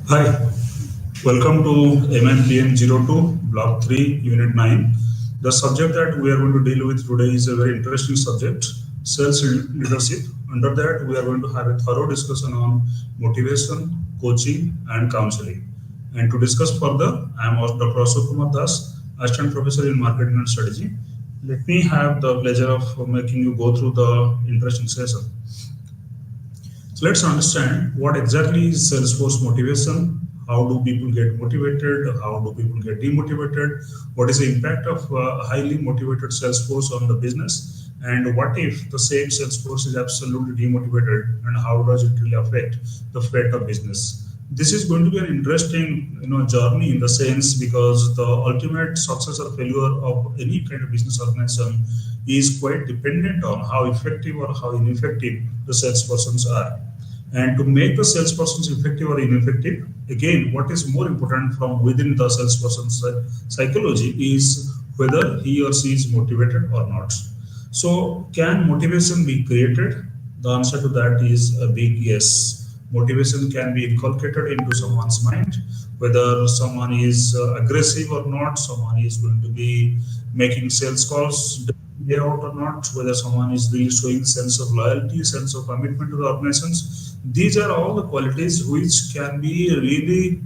Hi, welcome to MNPM02, Block 3, Unit 9. The subject that we are going to deal with today is a very interesting subject, sales leadership. Under that, we are going to have a thorough discussion on motivation, coaching, and counseling. And to discuss further, I am Dr. Ashok Kumar Das, Assistant Professor in Marketing and Strategy. Let me have the pleasure of making you go through the interesting session. So let's understand what exactly is Salesforce motivation. How do people get motivated? How do people get demotivated? What is the impact of highly motivated Salesforce on the business? And what if the same Salesforce is absolutely demotivated? And how does it really affect the fate of business? This is going to be an interesting, journey in the sense because the ultimate success or failure of any kind of business organization is quite dependent on how effective or how ineffective the salespersons are. And to make the salespersons effective or ineffective, again, what is more important from within the salesperson's psychology is whether he or she is motivated or not. So, can motivation be created? The answer to that is a big yes. Motivation can be inculcated into someone's mind, whether someone is aggressive or not, someone is going to be making sales calls day out or not, whether someone is really showing sense of loyalty, sense of commitment to the organizations. These are all the qualities which can be really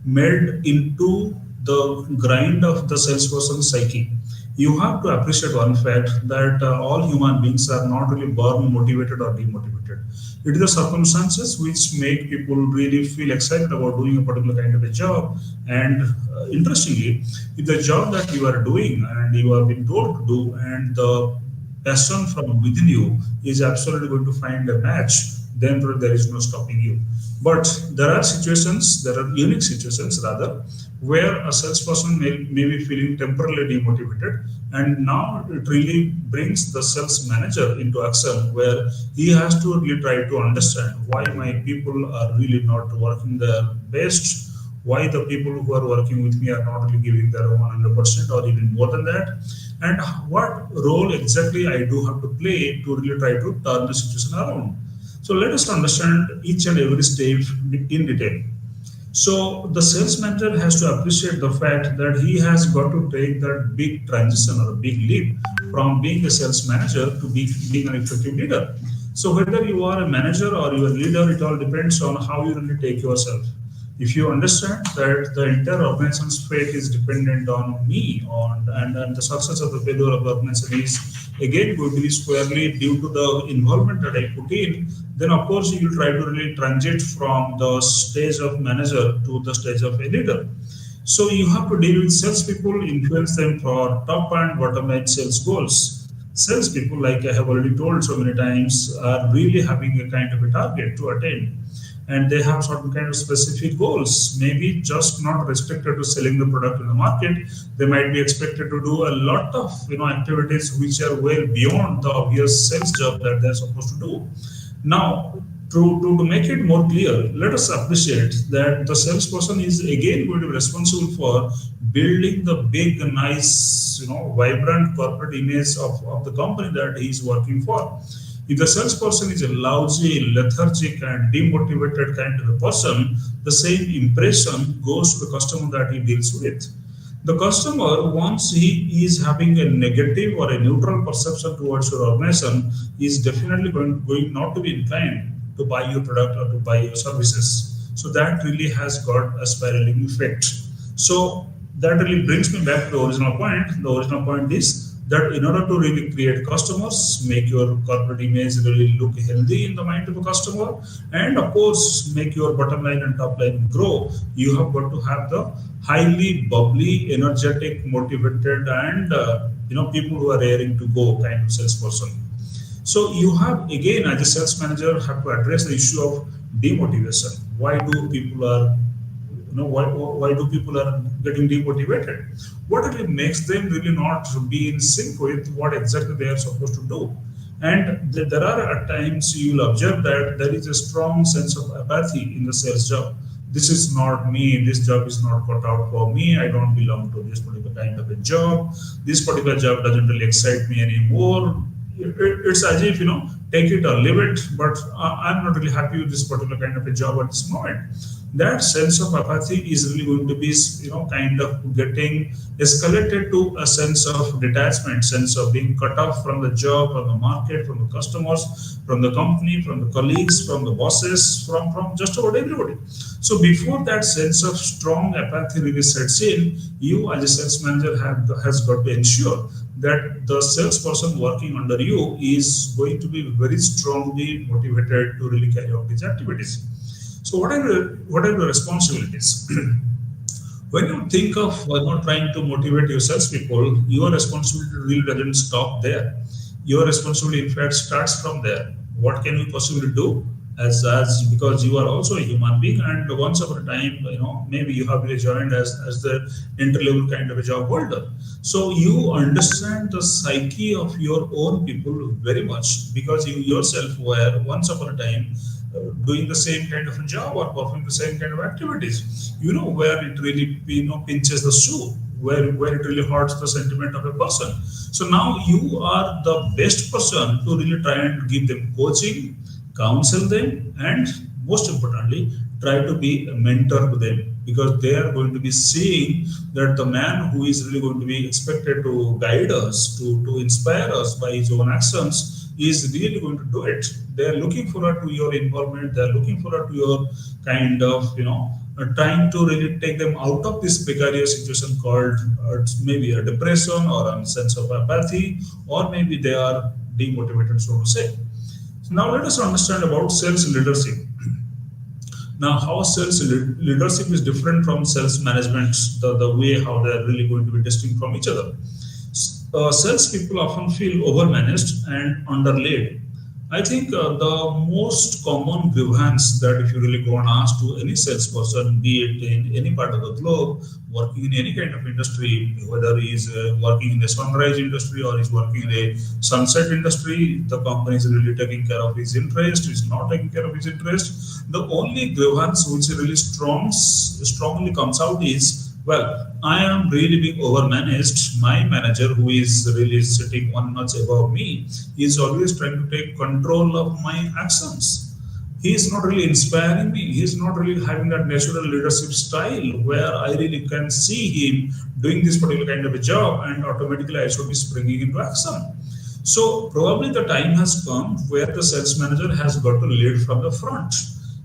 made into the grind of the salesperson's psyche. You have to appreciate one fact that all human beings are not really born motivated or demotivated. It is the circumstances which make people really feel excited about doing a particular kind of a job. And interestingly, if the job that you are doing and you have been told to do, and the passion from within you is absolutely going to find a match, then there is no stopping you. But there are situations, there are unique situations rather, where a salesperson may be feeling temporarily demotivated, and now it really brings the sales manager into action where he has to really try to understand why my people are really not working their best, why the people who are working with me are not really giving their 100% or even more than that, and what role exactly I do have to play to really try to turn the situation around. So let us understand each and every step in detail. So the sales manager has to appreciate the fact that he has got to take that big transition or a big leap from being a sales manager to being an effective leader. So whether you are a manager or you are a leader, it all depends on how you really take yourself. If you understand that the entire organization's fate is dependent on me, and the success of the failure of the organization is again going to be squarely due to the involvement that I put in, then of course you will try to really transit from the stage of manager to the stage of a leader. So you have to deal with salespeople, influence them for top and bottom line sales goals. Salespeople, like I have already told so many times, are really having a kind of a target to attain, and they have certain kind of specific goals, maybe just not restricted to selling the product in the market. They might be expected to do a lot of activities which are well beyond the obvious sales job that they're supposed to do. Now, to make it more clear, let us appreciate that the salesperson is again going to be responsible for building the big, nice, vibrant corporate image of the company that he is working for. If the salesperson is a lousy, lethargic, and demotivated kind of a person, the same impression goes to the customer that he deals with. The customer, once he is having a negative or a neutral perception towards your organization, is definitely going not to be inclined to buy your product or to buy your services. So that really has got a spiraling effect. So that really brings me back to the original point. The original point is that in order to really create customers, make your corporate image really look healthy in the mind of the customer, and of course make your bottom line and top line grow, you have got to have the highly bubbly, energetic, motivated, and people who are raring to go kind of salesperson. So you have again, as a sales manager, have to address the issue of demotivation. Why do people are why do people are getting demotivated? What really makes them really not be in sync with what exactly they are supposed to do? And there are at times you will observe that there is a strong sense of apathy in the sales job. This is not me, this job is not cut out for me, I don't belong to this particular kind of a job, this particular job doesn't really excite me anymore. it's as if, take it or leave it, but I'm not really happy with this particular kind of a job at this moment. That sense of apathy is really going to be, kind of getting escalated to a sense of detachment, sense of being cut off from the job, from the market, from the customers, from the company, from the colleagues, from the bosses, from just about everybody. So before that sense of strong apathy really sets in, you as a sales manager has got to ensure that the salesperson working under you is going to be very strongly motivated to really carry out these activities. So what are the responsibilities? When you think of trying to motivate your salespeople, your responsibility really doesn't stop there. Your responsibility, in fact, starts from there. What can you possibly do? As because you are also a human being, and once upon a time, maybe you have really joined as the entry level kind of a job holder. So you understand the psyche of your own people very much because you yourself were once upon a time doing the same kind of a job or performing the same kind of activities. You know where it really pinches the shoe, where it really hurts the sentiment of a person. So now you are the best person to really try and give them coaching, counsel them, and most importantly, try to be a mentor to them because they are going to be seeing that the man who is really going to be expected to guide us, to inspire us by his own actions, is really going to do it. They are looking forward to your involvement. They are looking forward to your kind of, trying to really take them out of this precarious situation called maybe a depression or a sense of apathy, or maybe they are demotivated, so to say. So now let us understand about sales leadership. Now, how sales leadership is different from sales management, the way how they are really going to be distinct from each other. Sales people often feel overmanaged and underlaid. I think the most common grievance that if you really go and ask to any salesperson, be it in any part of the globe, working in any kind of industry, whether he is working in the sunrise industry or is working in a sunset industry, the company is really taking care of his interest, is not taking care of his interest. The only grievance which really strongly comes out is, well, I am really being overmanaged. My manager, who is really sitting one notch above me, is always trying to take control of my actions. He is not really inspiring me. He is not really having that natural leadership style where I really can see him doing this particular kind of a job and automatically I should be springing into action. So probably the time has come where the sales manager has got to lead from the front.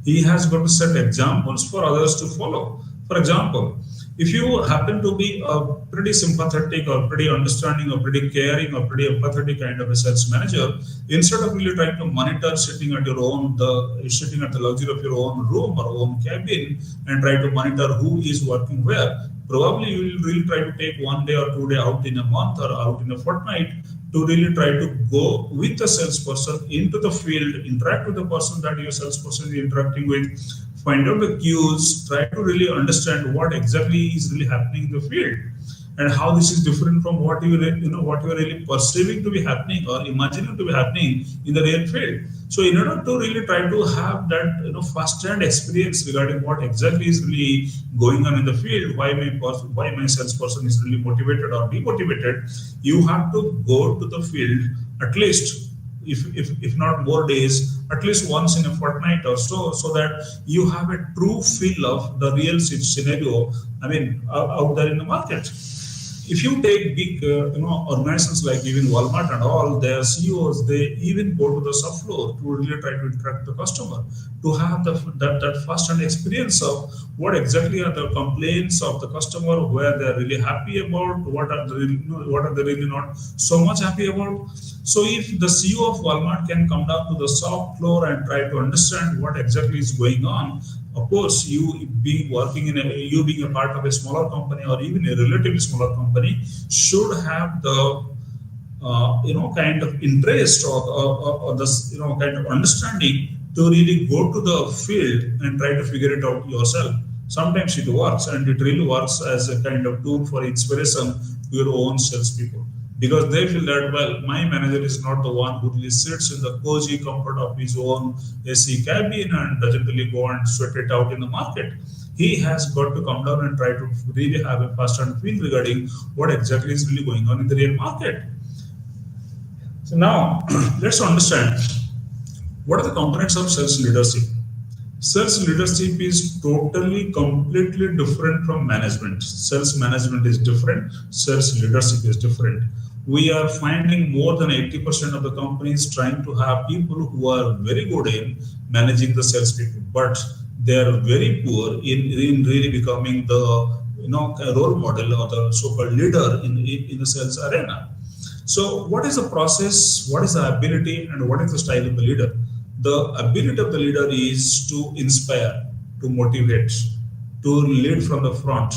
He has got to set examples for others to follow. For example, if you happen to be a pretty sympathetic or pretty understanding or pretty caring or pretty empathetic kind of a sales manager, instead of really trying to monitor sitting at sitting at the luxury of your own room or own cabin and try to monitor who is working where, probably you will really try to take 1 day or 2 day out in a month or out in a fortnight to really try to go with the salesperson into the field, interact with the person that your salesperson is interacting with, find out the cues, try to really understand what exactly is really happening in the field and how this is different from what what you are really perceiving to be happening or imagining to be happening in the real field. So in order to really try to have that first-hand experience regarding what exactly is really going on in the field, why my salesperson is really motivated or demotivated, you have to go to the field at least if not more days, at least once in a fortnight or so that you have a true feel of the real scenario. I mean, out there in the market. If you take big, organizations like even Walmart and all, their CEOs, they even go to the subfloor to really try to interact with the customer, to have that first-hand experience of what exactly are the complaints of the customer, where they're really happy about, what are they really not so much happy about. So if the CEO of Walmart can come down to the shop floor and try to understand what exactly is going on, of course, you being a part of a smaller company or even a relatively smaller company should have the kind of interest or this kind of understanding to really go to the field and try to figure it out yourself. Sometimes it works, and it really works as a kind of tool for inspiration to your own salespeople, because they feel that, well, my manager is not the one who really sits in the cozy comfort of his own AC cabin and doesn't really go and sweat it out in the market. He has got to come down and try to really have a first-hand feel regarding what exactly is really going on in the real market. So now let's understand what are the components of sales leadership. Sales leadership is totally, completely different from management. Sales management is different, sales leadership is different. We are finding more than 80% of the companies trying to have people who are very good in managing the sales people, but they are very poor in really becoming the role model or the so-called leader in the sales arena. So, what is the process? What is the ability, and what is the style of the leader? The ability of the leader is to inspire, to motivate, to lead from the front,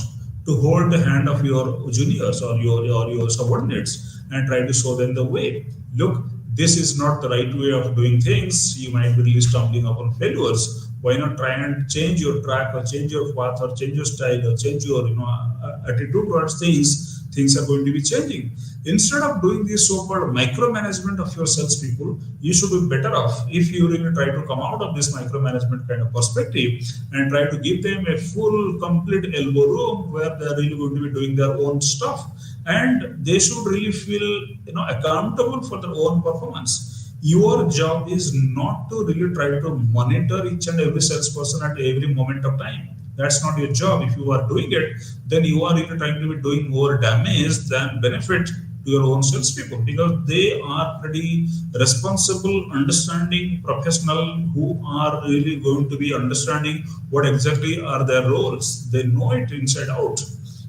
to hold the hand of your juniors or your subordinates and try to show them the way. Look, this is not the right way of doing things. You might be really stumbling upon failures. Why not try and change your track or change your path or change your style or change your attitude towards things? Things are going to be changing. Instead of doing this so-called micromanagement of your salespeople, you should be better off if you really try to come out of this micromanagement kind of perspective and try to give them a full, complete elbow room where they're really going to be doing their own stuff, and they should really feel accountable for their own performance. Your job is not to really try to monitor each and every salesperson at every moment of time. That's not your job. If you are doing it, then you are really trying to be doing more damage than benefit to your own salespeople, because they are pretty responsible, understanding professional who are really going to be understanding what exactly are their roles. They know it inside out.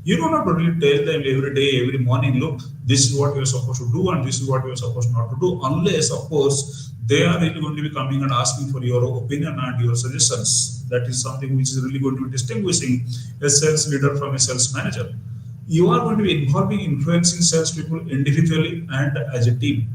You don't have to really tell them every day, every morning, look, this is what you're supposed to do and this is what you're supposed not to do, unless, of course, they are really going to be coming and asking for your opinion and your suggestions. That is something which is really going to be distinguishing a sales leader from a sales manager. You are going to be involving, influencing salespeople individually and as a team.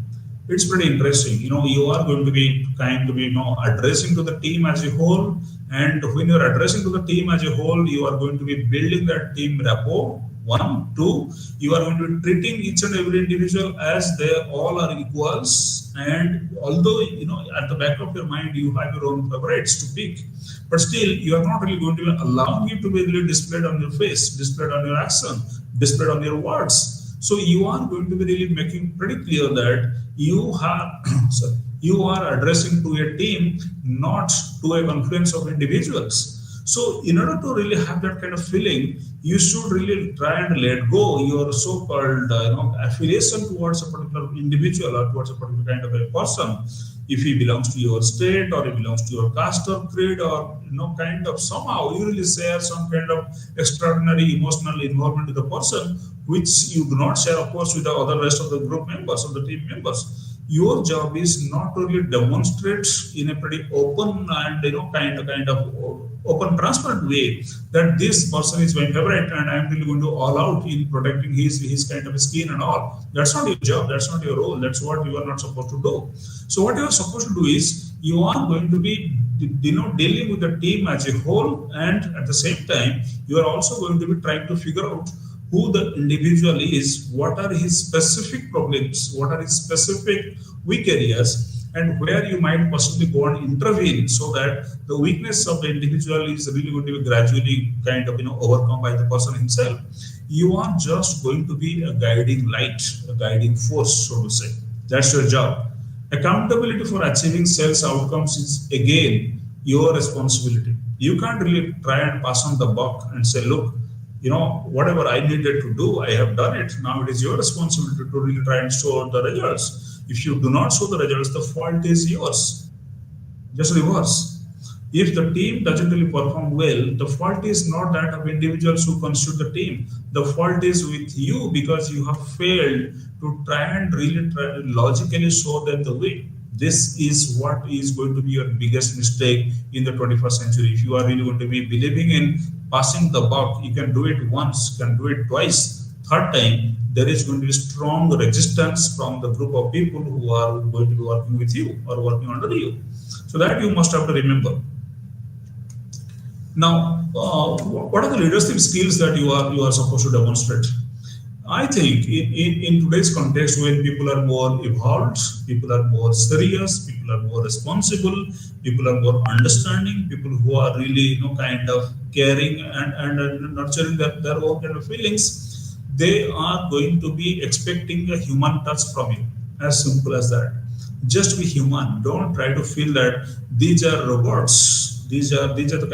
It's pretty interesting. You are going to be kind of addressing to the team as a whole, and when you're addressing to the team as a whole, you are going to be building that team rapport. One, two, you are going to be treating each and every individual as they all are equals. And although at the back of your mind you have your own favorites to pick, but still you are not really going to be allowing it to be really displayed on your face, displayed on your action, displayed on your words. So you are going to be really making pretty clear that you have sorry, you are addressing to a team, not to a confluence of individuals. So in order to really have that kind of feeling, you should really try and let go your so-called affiliation towards a particular individual or towards a particular kind of a person. If he belongs to your state or he belongs to your caste or creed, or kind of somehow you really share some kind of extraordinary emotional involvement with the person, which you do not share, of course, with the other rest of the group members or the team members. Your job is not to really demonstrate in a pretty open and kind of open, transparent way that this person is my favorite and I'm really going to all out in protecting his kind of skin and all. That's not your job. That's not your role. That's what you are not supposed to do. So what you are supposed to do is you are going to be dealing with the team as a whole, and at the same time you are also going to be trying to figure out who the individual is, what are his specific problems, what are his specific weak areas, and where you might possibly go and intervene so that the weakness of the individual is really going to be gradually kind of overcome by the person himself. You are just going to be a guiding light, a guiding force, so to say. That's your job. Accountability for achieving sales outcomes is again your responsibility. You can't really try and pass on the buck and say, look, whatever I needed to do, I have done it. Now it is your responsibility to really try and show the results. If you do not show the results, the fault is yours. Just reverse. If the team doesn't really perform well, the fault is not that of individuals who constitute the team. The fault is with you because you have failed to try and really logically show them the way. This is what is going to be your biggest mistake in the 21st century. If you are really going to be believing in passing the buck, you can do it once, you can do it twice, third time, there is going to be strong resistance from the group of people who are going to be working with you or working under you. So that you must have to remember. Now, what are the leadership skills that you are supposed to demonstrate? I think in today's context, when people are more evolved, people are more serious, people are more responsible, people are more understanding, people who are really kind of caring and nurturing their own kind of feelings, they are going to be expecting a human touch from you. As simple as that. Just be human. Don't try to feel that these are robots. These are the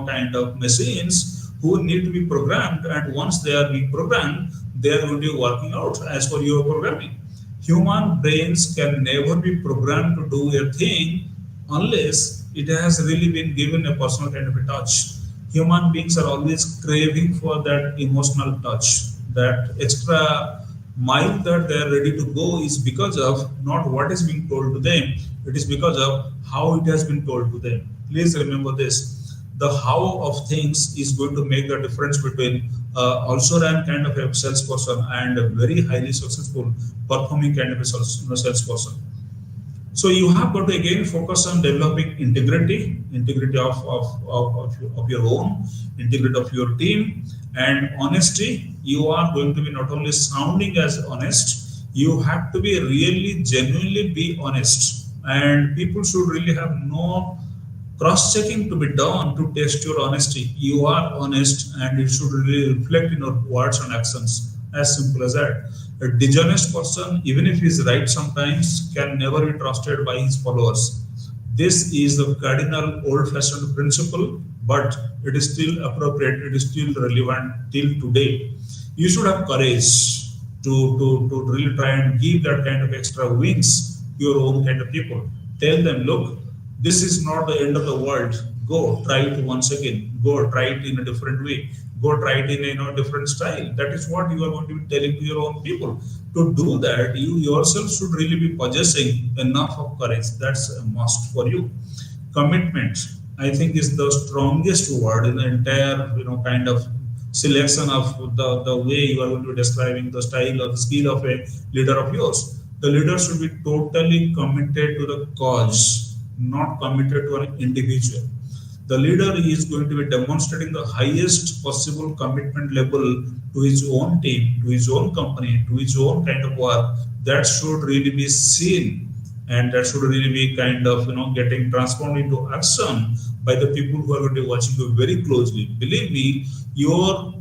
kind of machines who need to be programmed, and once they are being programmed, they are going to be working out as per your programming. Human brains can never be programmed to do a thing unless it has really been given a personal kind of a touch. Human beings are always craving for that emotional touch, that extra mile that they are ready to go is because of not what is being told to them, it is because of how it has been told to them. Please remember this. The how of things is going to make the difference between also ran kind of a salesperson and a very highly successful performing kind of a salesperson. So you have got to again focus on developing integrity of your own, integrity of your team, and honesty. You are going to be not only sounding as honest, you have to be really genuinely be honest. And people should really have no cross-checking to be done to test your honesty. You are honest and it should really reflect in your words and actions. As simple as that. A dishonest person, even if he is right sometimes, can never be trusted by his followers. This is the cardinal old-fashioned principle, but it is still appropriate, it is still relevant till today. You should have courage to really try and give that kind of extra wings to your own kind of people. Tell them, look, this is not the end of the world. Go try it once again. Go try it in a different way. Go try it in a different style. That is what you are going to be telling to your own people. To do that, you yourself should really be possessing enough of courage. That's a must for you. Commitment, I think, is the strongest word in the entire kind of selection of the way you are going to be describing the style or the skill of a leader of yours. The leader should be totally committed to the cause, not committed to an individual. The leader is going to be demonstrating the highest possible commitment level to his own team, to his own company, to his own kind of work. That should really be seen, and that should really be kind of getting transformed into action by the people who are going to be watching you very closely. Believe me, your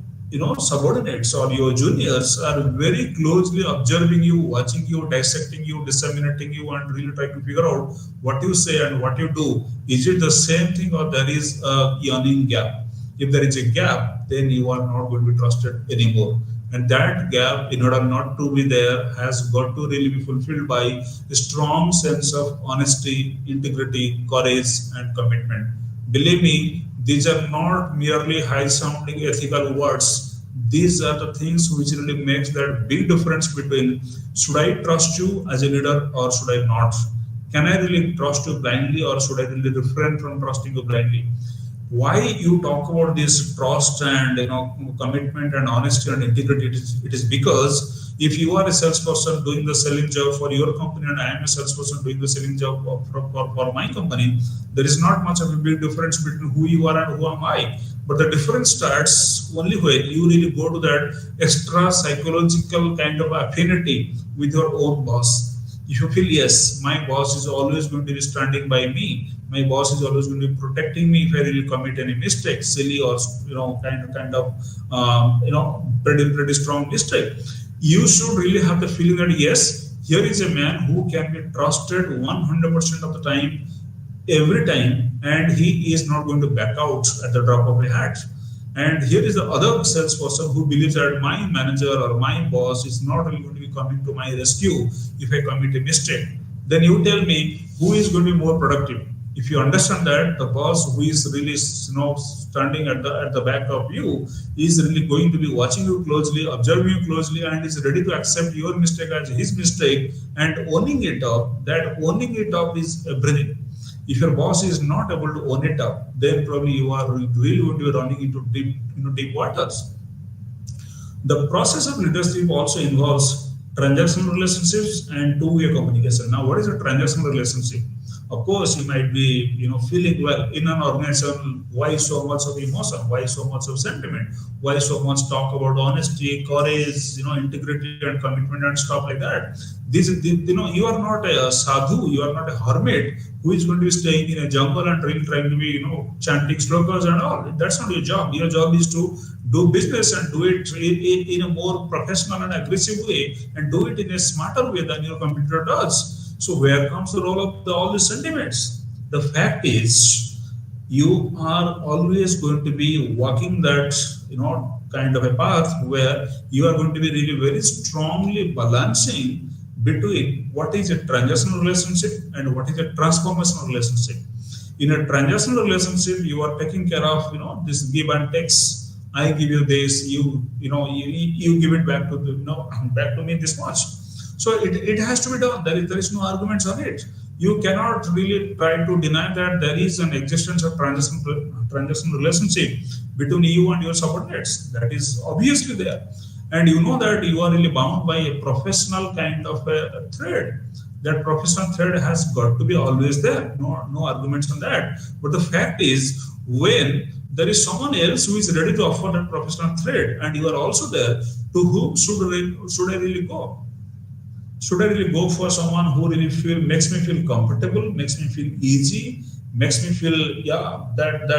subordinates or your juniors are very closely observing you, watching you, dissecting you, disseminating you, and really trying to figure out what you say and what you do. Is it the same thing or there is a yawning gap? If there is a gap, then you are not going to be trusted anymore. And that gap, in order not to be there, has got to really be fulfilled by a strong sense of honesty, integrity, courage, and commitment. Believe me, these are not merely high sounding ethical words. These are the things which really makes that big difference between should I trust you as a leader or should I not? Can I really trust you blindly or should I really refrain from trusting you blindly? Why you talk about this trust and commitment and honesty and integrity? It is because if you are a salesperson doing the selling job for your company and I am a salesperson doing the selling job for my company, there is not much of a big difference between who you are and who am I. But the difference starts only when you really go to that extra psychological kind of affinity with your own boss. If you feel, yes, my boss is always going to be standing by me, my boss is always going to be protecting me if I really commit any mistake, silly or pretty strong mistake. You should really have the feeling that yes, here is a man who can be trusted 100% of the time, every time, and he is not going to back out at the drop of a hat. And here is the other salesperson who believes that my manager or my boss is not really going to be coming to my rescue if I commit a mistake. Then you tell me who is going to be more productive. If you understand that the boss who is really standing at the back of you is really going to be watching you closely, observing you closely, and is ready to accept your mistake as his mistake and owning it up, that owning it up is everything. If your boss is not able to own it up, then probably you are really going to be running into deep waters. The process of leadership also involves transactional relationships and two-way communication. Now, what is a transactional relationship? Of course, you might be, feeling well in an organization. Why so much of emotion? Why so much of sentiment? Why so much talk about honesty, courage, integrity and commitment and stuff like that? You are not a sadhu. You are not a hermit who is going to be staying in a jungle and really trying to be, chanting slokas and all. That's not your job. Your job is to do business and do it in a more professional and aggressive way, and do it in a smarter way than your competitor does. So where comes the role of all these sentiments? The fact is, you are always going to be walking that, kind of a path where you are going to be really very strongly balancing between what is a transactional relationship and what is a transformational relationship. In a transactional relationship, you are taking care of, this give and takes. I give you this, you give it back to the, back to me this much. So it has to be done. There is no arguments on it. You cannot really try to deny that there is an existence of transaction relationship between you and your subordinates. That is obviously there. And you know that you are really bound by a professional kind of a thread. That professional thread has got to be always there. No arguments on that. But the fact is, when there is someone else who is ready to offer that professional thread, and you are also there, to whom should I really go? Should I really go for someone who really makes me feel comfortable, makes me feel easy, makes me feel that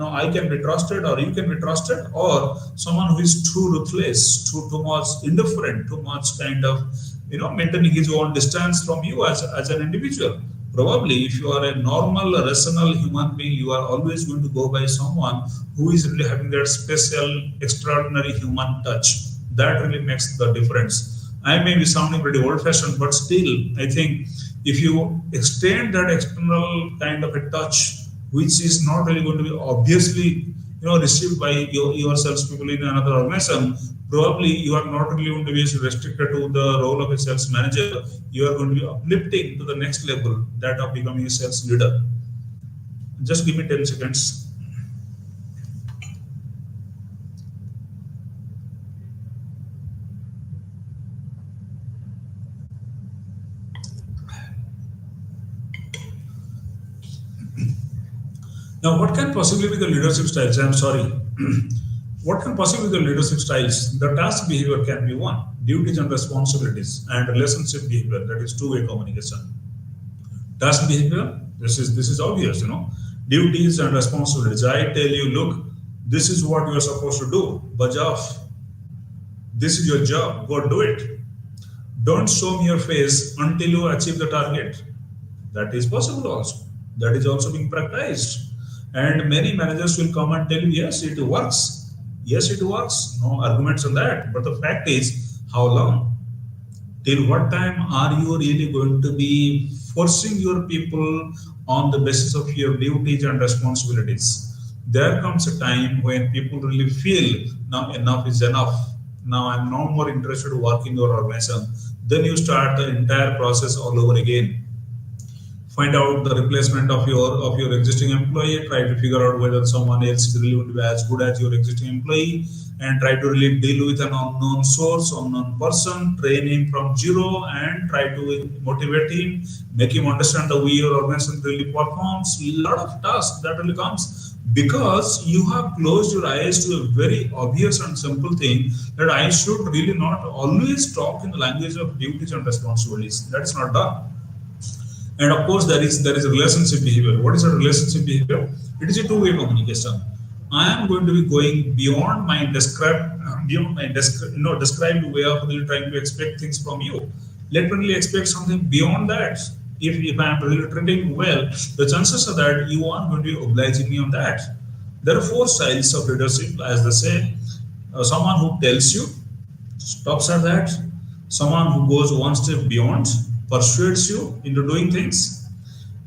I can be trusted or you can be trusted, or someone who is too ruthless, too much indifferent, too much kind of maintaining his own distance from you as an individual? Probably, if you are a normal, rational human being, you are always going to go by someone who is really having that special, extraordinary human touch. That really makes the difference. I may be sounding pretty old-fashioned, but still, I think if you extend that external kind of a touch, which is not really going to be obviously, received by your salespeople in another organization, probably you are not really going to be restricted to the role of a sales manager. You are going to be uplifting to the next level, that of becoming a sales leader. Just give me 10 seconds. Now, what can possibly be the leadership styles? I'm sorry. What can possibly be the leadership styles? The task behavior can be one, duties and responsibilities, and relationship behavior, that is two-way communication. Task behavior, this is obvious, duties and responsibilities. I tell you, look, this is what you are supposed to do. Buzz off. This is your job. Go do it. Don't show me your face until you achieve the target. That is possible also. That is also being practiced. And many managers will come and tell you, yes, it works. Yes, it works. No arguments on that. But the fact is, how long? Till what time are you really going to be forcing your people on the basis of your duties and responsibilities? There comes a time when people really feel, now enough is enough. Now I'm no more interested to work in your organization. Then you start the entire process all over again. Find out the replacement of your existing employee. Try to figure out whether someone else is really going to be as good as your existing employee, and try to really deal with an unknown source, unknown person, train him from zero, and try to motivate him, make him understand the way your organization really performs. A lot of tasks that really comes because you have closed your eyes to a very obvious and simple thing, that I should really not always talk in the language of duties and responsibilities. That is not done. And of course, there is a relationship behavior. What is a relationship behavior? It is a two-way communication. I am going to be going beyond my described way of really trying to expect things from you. Let me really expect something beyond that. If I am really treating well, the chances are that you are going to be obliging me on that. There are four styles of leadership, as they say. Someone who tells you, stops at that. Someone who goes one step beyond, persuades you into doing things,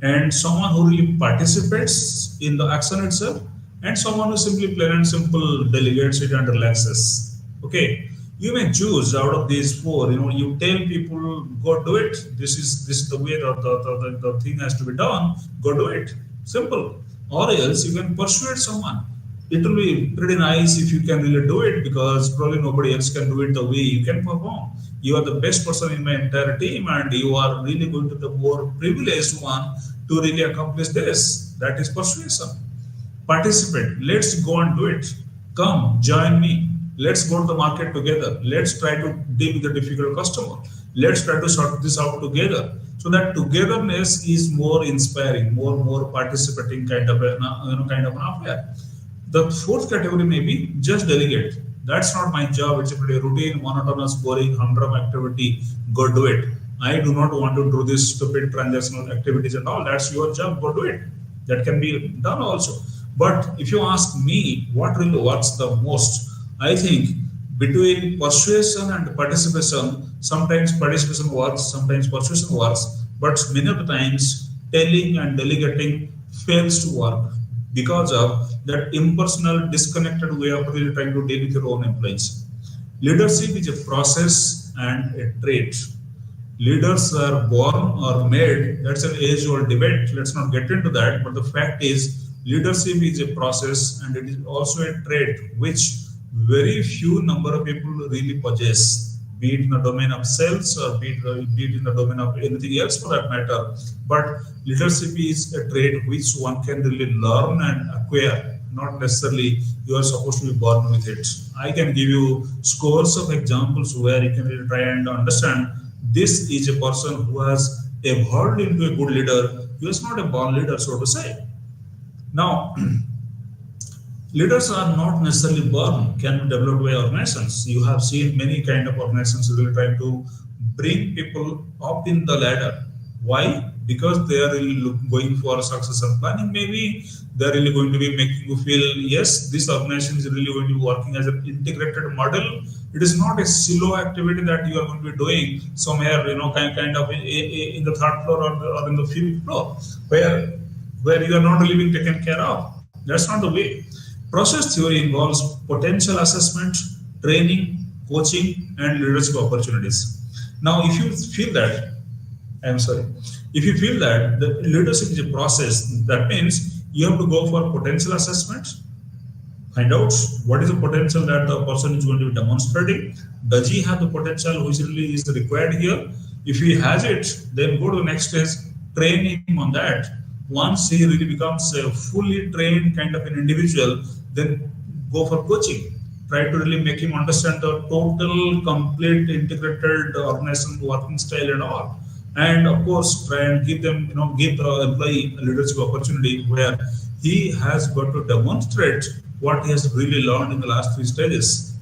and someone who really participates in the action itself, and someone who simply plain and simple delegates it and relaxes. Okay, you may choose out of these four. You tell people, go do it. This is the way the thing has to be done. Go do it. Simple. Or else you can persuade someone. It will be pretty nice if you can really do it, because probably nobody else can do it the way you can perform. You are the best person in my entire team, and you are really going to be the more privileged one to really accomplish this. That is persuasion. Participate. Let's go and do it. Come, join me. Let's go to the market together. Let's try to deal with the difficult customer. Let's try to sort this out together. So that togetherness is more inspiring, more participating kind of kind of an affair. The fourth category may be just delegate. That's not my job. It's a pretty routine, monotonous, boring, humdrum activity. Go do it. I do not want to do this stupid transactional activities and all. That's your job. Go do it. That can be done also. But if you ask me what really works the most, I think between persuasion and participation, sometimes participation works, sometimes persuasion works, but many of the times telling and delegating fails to work because of that impersonal, disconnected way of really trying to deal with your own employees. Leadership is a process and a trait. Leaders are born or made, that's an age old debate. Let's not get into that. But the fact is, leadership is a process and it is also a trait which very few number of people really possess, be it in the domain of sales or be it in the domain of anything else for that matter. But leadership is a trait which one can really learn and acquire, not necessarily you are supposed to be born with it. I can give you scores of examples where you can really try and understand this is a person who has evolved into a good leader. He is not a born leader, so to say. Now, leaders are not necessarily born, can be developed by organizations. You have seen many kind of organizations really trying to bring people up in the ladder. Why? Because they are really going for succession planning. Maybe they are really going to be making you feel, yes, this organization is really going to be working as an integrated model. It is not a silo activity that you are going to be doing somewhere, kind of in the third floor or in the fifth floor, where you are not really being taken care of. That's not the way. Process theory involves potential assessment, training, coaching, and leadership opportunities. Now, if you feel that, if you feel that the leadership is a process, that means you have to go for potential assessment, find out what is the potential that the person is going to be demonstrating. Does he have the potential which really is required here? If he has it, then go to the next stage, train him on that. Once he really becomes a fully trained kind of an individual, then go for coaching. Try to really make him understand the total, complete, integrated organization working style and all. And of course, try and give them, give the employee a leadership opportunity where he has got to demonstrate what he has really learned in the last three stages.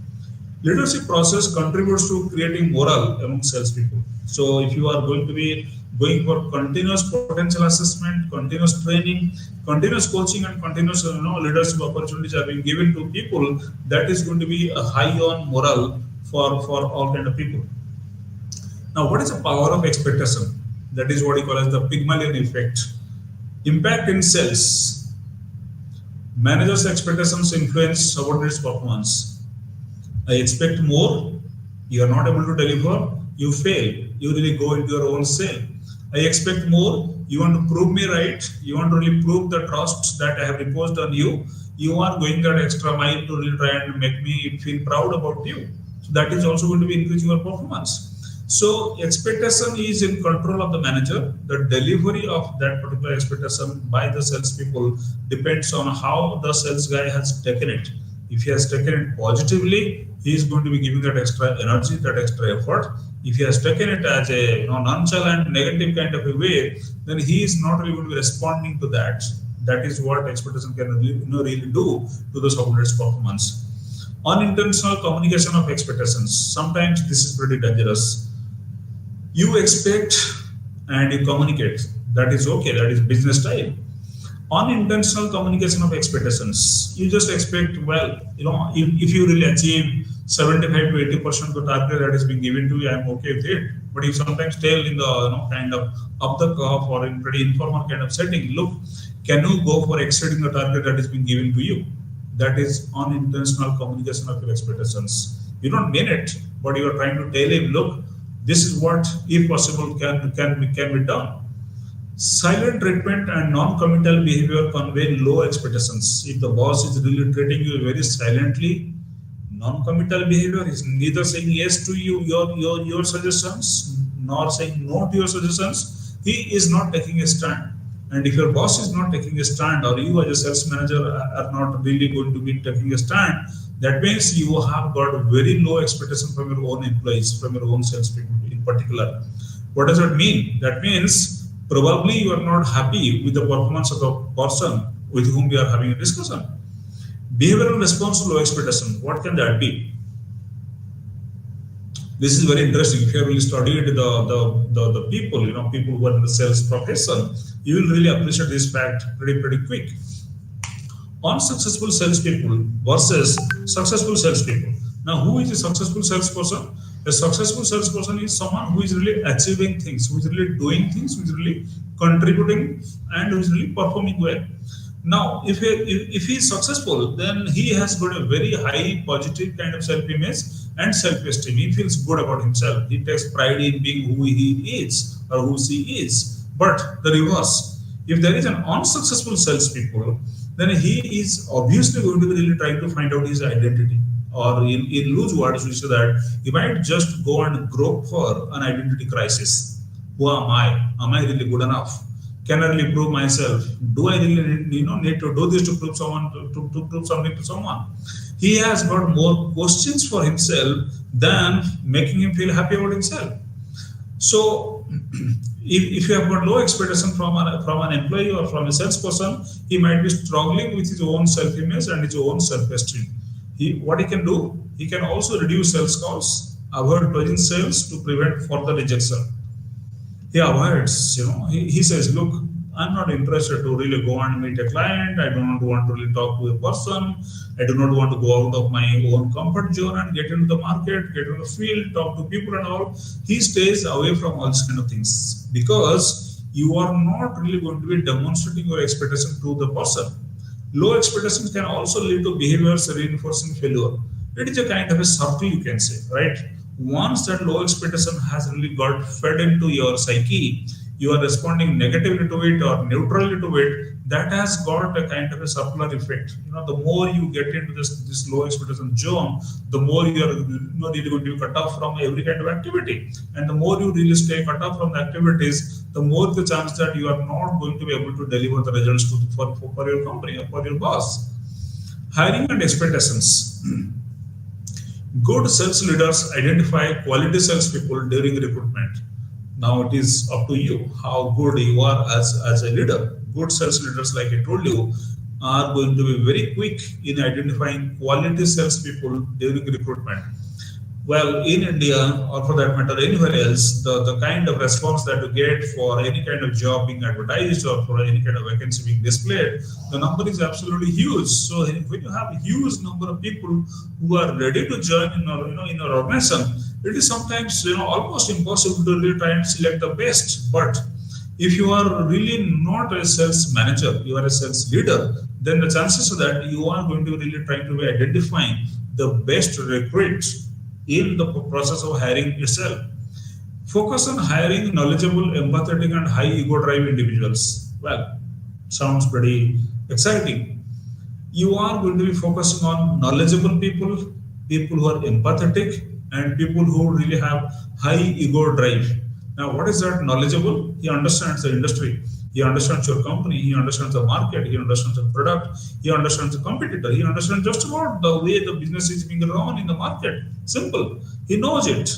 Leadership process contributes to creating morale among salespeople. So if you are going to be going for continuous potential assessment, continuous training, continuous coaching, and continuous leadership opportunities are being given to people, that is going to be a high on morale for all kind of people. Now, what is the power of expectation? That is what we call as the Pygmalion effect. Impact in sales. Managers' expectations influence subordinates' performance. I expect more, you are not able to deliver, you fail, you really go into your own sale. I expect more, you want to prove me right, you want to really prove the trust that I have reposed on you, you are going that extra mile to really try and make me feel proud about you. So that is also going to be increasing your performance. So expectation is in control of the manager. The delivery of that particular expectation by the salespeople depends on how the sales guy has taken it. If he has taken it positively, he is going to be giving that extra energy, that extra effort. If he has taken it as a nonchalant, negative kind of a way, then he is not really going to be responding to that. That is what expectation can really do to the subordinate's performance. Unintentional communication of expectations. Sometimes this is pretty dangerous. You expect and you communicate. That is okay. That is business style. Unintentional communication of expectations. You just expect, well, if you really achieve 75 to 80% of the target that is being given to you, I'm okay with it. But you sometimes tell in the kind of up the cuff or in pretty informal kind of setting, look, can you go for exceeding the target that is being given to you? That is unintentional communication of your expectations. You don't mean it, but you are trying to tell him, look, this is what, if possible, can be done. Silent treatment and non-committal behavior convey low expectations. If the boss is really treating you very silently, non-committal behavior is neither saying yes to your suggestions nor saying no to your suggestions. He is not taking a stand. And if your boss is not taking a stand, or you as a sales manager are not really going to be taking a stand, that means you have got very low expectation from your own employees, from your own salespeople in particular. What does that mean? That means probably you are not happy with the performance of the person with whom you are having a discussion. Behavioral response to low expectation. What can that be? This is very interesting. If you have really studied the people, people who are in the sales profession, you will really appreciate this fact pretty quick. Unsuccessful salespeople versus successful salespeople. Now, who is a successful salesperson? A successful salesperson is someone who is really achieving things, who is really doing things, who is really contributing, and who is really performing well. Now, if he is successful, then he has got a very high positive kind of self-image and self-esteem. He feels good about himself. He takes pride in being who he is or who she is. But the reverse, if there is an unsuccessful salespeople, then he is obviously going to be really trying to find out his identity. Or in loose words, we say that he might just go and grope for an identity crisis. Who am I? Am I really good enough? Can I really prove myself? Do I really need to do this to prove to prove something to someone? He has got more questions for himself than making him feel happy about himself. So if you have got low expectation from an employee or from a salesperson, he might be struggling with his own self-image and his own self-esteem. What he can do, he can also reduce sales calls, avoid closing sales to prevent further rejection. He avoids, he says, look, I'm not interested to really go and meet a client. I do not want to really talk to a person. I do not want to go out of my own comfort zone and get into the market, get into the field, talk to people and all. He stays away from all these kind of things because you are not really going to be demonstrating your expectation to the person. Low expectations can also lead to behaviors reinforcing failure. It is a kind of a circle, you can say, right? Once that low expectation has really got fed into your psyche, you are responding negatively to it or neutrally to it, that has got a kind of a circular effect. The more you get into this low expectation zone, the more you are really going to be cut off from every kind of activity. And the more you really stay cut off from the activities, the more the chance that you are not going to be able to deliver the results for your company or for your boss. Hiring and expectations. Good sales leaders identify quality salespeople during recruitment. Now it is up to you how good you are as a leader. Good sales leaders, like I told you, are going to be very quick in identifying quality salespeople during recruitment. Well, in India, or for that matter anywhere else, the kind of response that you get for any kind of job being advertised or for any kind of vacancy being displayed, the number is absolutely huge. So when you have a huge number of people who are ready to join in your organization, it is sometimes almost impossible to really try and select the best. But if you are really not a sales manager, you are a sales leader, then the chances are that you are going to really try to be identifying the best recruits in the process of hiring itself. Focus on hiring knowledgeable, empathetic, and high ego drive individuals. Well, sounds pretty exciting. You are going to be focusing on knowledgeable people, people who are empathetic, and people who really have high ego drive. Now, what is that knowledgeable? He understands the industry. He understands your company, he understands the market, he understands the product, he understands the competitor, he understands just about the way the business is being run in the market. Simple. He knows it.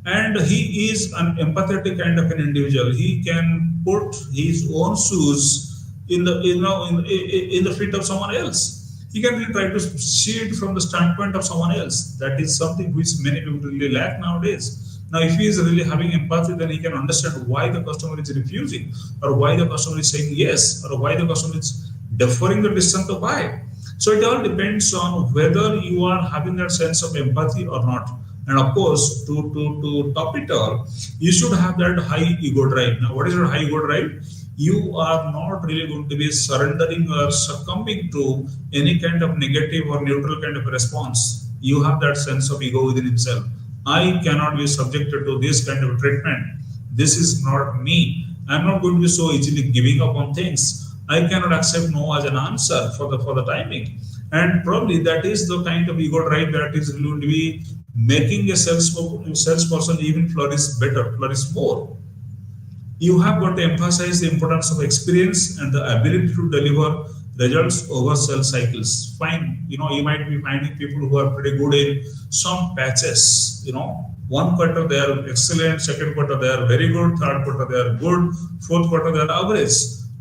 And he is an empathetic kind of an individual. He can put his own shoes in the feet of someone else. He can really try to see it from the standpoint of someone else. That is something which many people really lack nowadays. Now, if he is really having empathy, then he can understand why the customer is refusing, or why the customer is saying yes, or why the customer is deferring the decision to buy. So it all depends on whether you are having that sense of empathy or not. And of course, to top it all, you should have that high ego drive. Now, what is your high ego drive? You are not really going to be surrendering or succumbing to any kind of negative or neutral kind of response. You have that sense of ego within itself. I cannot be subjected to this kind of treatment. This is not me. I'm not going to be so easily giving up on things. I cannot accept no as an answer for the timing. And probably that is the kind of ego drive that is going to be making a salesperson even flourish better, flourish more. You have got to emphasize the importance of experience and the ability to deliver results over sales cycles. Fine, you might be finding people who are pretty good in some patches. One quarter they are excellent, second quarter they are very good, third quarter they are good, fourth quarter they are average.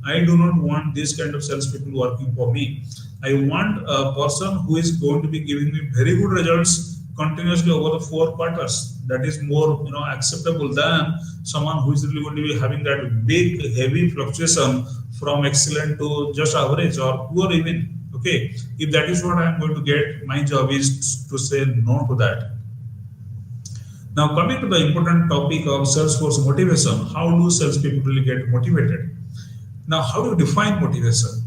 I do not want this kind of salespeople working for me. I want a person who is going to be giving me very good results continuously over the 4 quarters. That is more acceptable than someone who is really going to be having that big heavy fluctuation from excellent to just average or poor even. Okay, if that is what I am going to get, my job is to say no to that. Now, coming to the important topic of Salesforce motivation, how do salespeople really get motivated? Now, how do you define motivation?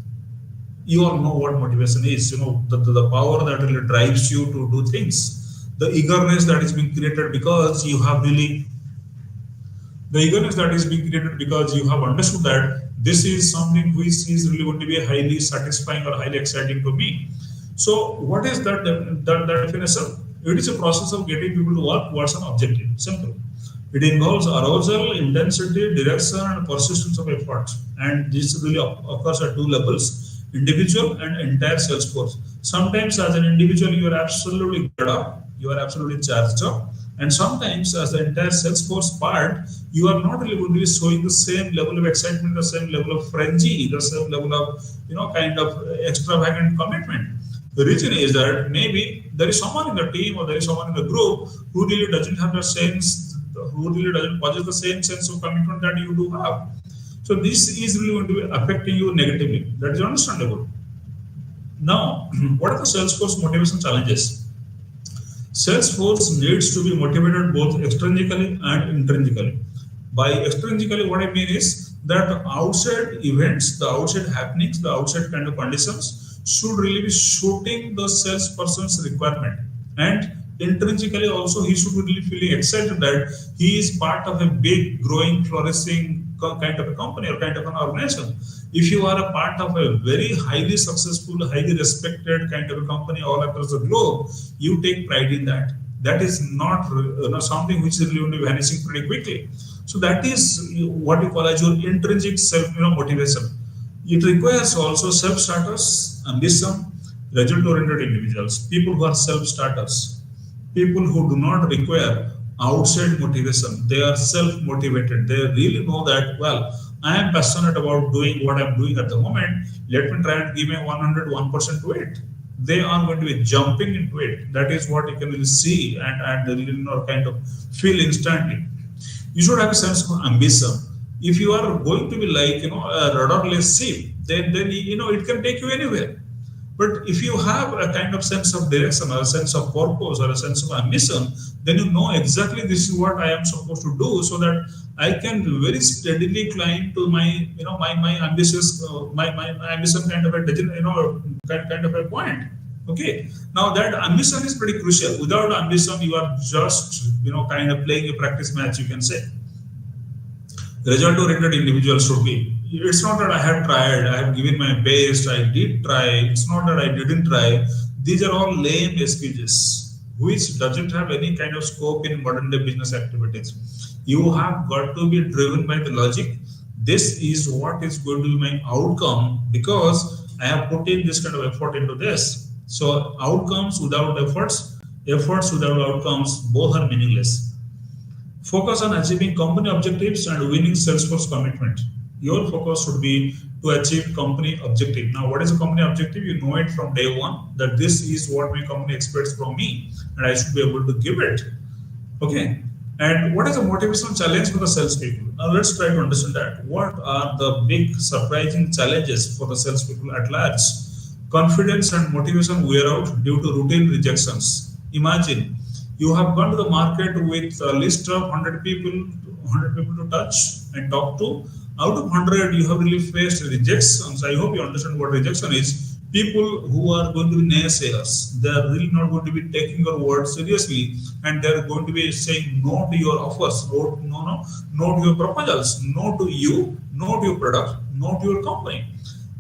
You all know what motivation is. The power that really drives you to do things. The eagerness that is being created because you have really, the eagerness that is being created because you have understood that this is something which is really going to be highly satisfying or highly exciting to me. So, what is that definition? It is a process of getting people to work towards an objective. Simple. It involves arousal, intensity, direction, and persistence of effort. And this really occurs at two levels: individual and entire sales force. Sometimes, as an individual, you are absolutely geared up, you are absolutely charged up, and sometimes, as the entire sales force part, you are not really going to be showing the same level of excitement, the same level of frenzy, the same level of kind of extravagant commitment. The reason is that maybe there is someone in the team or there is someone in the group who really doesn't have the sense, who really doesn't possess the same sense of commitment that you do have. So this is really going to be affecting you negatively. That is understandable. Now, what are the Salesforce motivation challenges? Salesforce needs to be motivated both extrinsically and intrinsically. By extrinsically, what I mean is that the outside events, the outside happenings, the outside kind of conditions should really be suiting the salesperson's requirement. And intrinsically also he should be really feeling excited that he is part of a big, growing, flourishing kind of a company or kind of an organization. If you are a part of a very highly successful, highly respected kind of a company all across the globe, you take pride in that. That is not something which is really vanishing pretty quickly. So that is what you call as your intrinsic self motivation. It requires also self-starters, ambition, result-oriented individuals, people who are self-starters, people who do not require outside motivation. They are self-motivated. They really know that, well, I am passionate about doing what I'm doing at the moment. Let me try and give me 101% to it. They are going to be jumping into it. That is what you can really see and really kind of feel instantly. You should have a sense of ambition. If you are going to be like a rudderless ship, then it can take you anywhere. But if you have a kind of sense of direction or a sense of purpose or a sense of ambition, then you know exactly this is what I am supposed to do, so that I can very steadily climb to my my ambitious my ambition kind of a kind of a point. Okay. Now that ambition is pretty crucial. Without ambition, you are just kind of playing a practice match, you can say. Result-oriented individual should be. It's not that I have tried, I have given my best, I did try. It's not that I didn't try. These are all lame excuses, which doesn't have any kind of scope in modern day business activities. You have got to be driven by the logic. This is what is going to be my outcome because I have put in this kind of effort into this. So outcomes without efforts, efforts without outcomes, both are meaningless. Focus on achieving company objectives and winning Salesforce commitment. Your focus should be to achieve company objective. Now, what is a company objective? You know it from day one that this is what my company expects from me, and I should be able to give it. Okay. And what is a motivational challenge for the salespeople? Now, let's try to understand that. What are the big surprising challenges for the salespeople at large? Confidence and motivation wear out due to routine rejections. Imagine you have gone to the market with a list of 100 people to touch and talk to. Out of 100, you have really faced rejections. I hope you understand what rejection is. People who are going to be naysayers, they are really not going to be taking your words seriously, and they are going to be saying no to your offers, no to your proposals, no to you, no to your product, no to your company.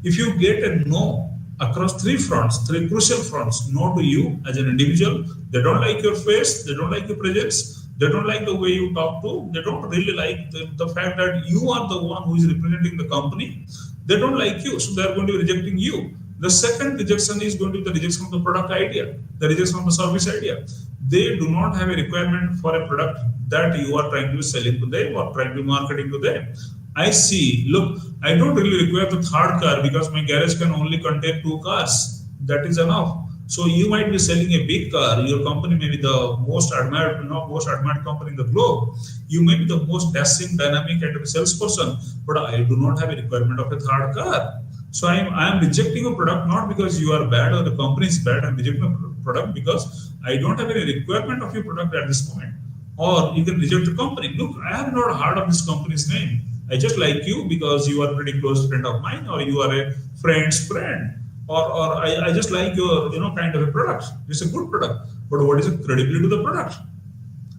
If you get a no across three fronts, three crucial fronts, no to you as an individual, they don't like your face, they don't like your presence, They don't like the way you talk to. They don't really like the fact that you are the one who is representing the company. They don't like you, so they are going to be rejecting you. The second rejection is going to be the rejection of the product idea, the rejection of the service idea. They do not have a requirement for a product that you are trying to be selling to them or trying to be marketing to them. I see, look, I don't really require the third car because my garage can only contain two cars. That is enough. So you might be selling a big car. Your company may be the most admired, most admired company in the globe. You may be the most dashing, dynamic kind of a salesperson, but I do not have a requirement of a third car. So I am rejecting a product not because you are bad or the company is bad. I'm rejecting a product because I don't have any requirement of your product at this moment. Or you can reject the company. Look, I have not heard of this company's name. I just like you because you are a pretty close friend of mine, or you are a friend's friend, or I just like your kind of a product. It's a good product, but what is the credibility to the product?